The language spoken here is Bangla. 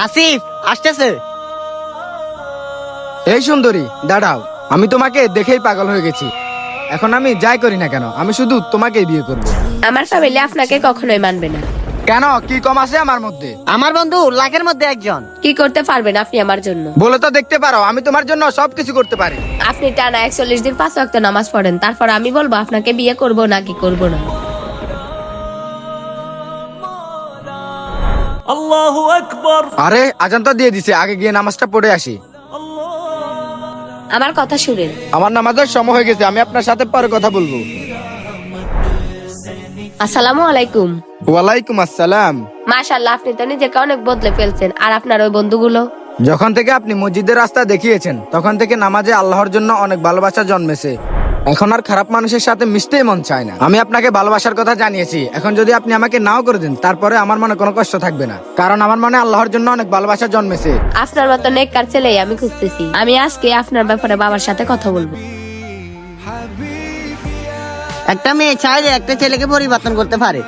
আসিফ আসতেছে। এই সুন্দরী দাঁড়াও, আমি তোমাকে দেখেই পাগল হয়ে গেছি। এখন আমি যাই করি না কেন, আমি শুধু তোমাকেই বিয়ে করব। আমার ফ্যামিলি আপনাকে কখনোই মানবে না। কেন, কি কম আছে আমার মধ্যে? আমার বন্ধু লাখের মধ্যে একজন। কি করতে পারবেন আপনি আমার জন্য? বলে তো দেখতে পারো, আমি তোমার জন্য সবকিছু করতে পারি। আপনি টানা 41 দিন 5 ওয়াক্ত নামাজ পড়েন, তারপর আমি বলবো আপনাকে বিয়ে করব নাকি করব না। আল্লাহু আকবার। আরে আজান তো দিয়ে দিছে, আগে গিয়ে নামাজটা পড়ে আসি। আমার কথা শুনেন। আমার নামাজের সময় হয়ে গেছে, আমি আপনার সাথে পরে কথা বলবো। আসসালামু আলাইকুম। ওয়ালাইকুম আসসালাম। মাশাআল্লাহ, আপনি তো নিজেকে অনেক বদলে ফেলছেন। আর আপনার ওই বন্ধুগুলো? যখন থেকে আপনি মসজিদের রাস্তা দেখিয়েছেন তখন থেকে নামাজে আল্লাহর জন্য অনেক ভালোবাসা জন্মেছে। এখন আর খারাপ মানুষের সাথে মিশতেই মন চায় না। আমি আপনাকে ভালোবাসার কথা জানিয়েছি, এখন যদি আপনি আমাকে নাও করে দেন তারপরে আমার মনে কোনো কষ্ট থাকবে না, কারণ আমার মনে আল্লাহর জন্য অনেক ভালোবাসা জন্মেছে। আপনার মতো নেককার ছেলেই আমি খুঁজতেছি। আমি আজকে আপনার ব্যাপারে বাবার সাথে কথা বলবো। একটা মেয়ে চাইলে একটা ছেলেকে পরিবর্তন করতে পারে।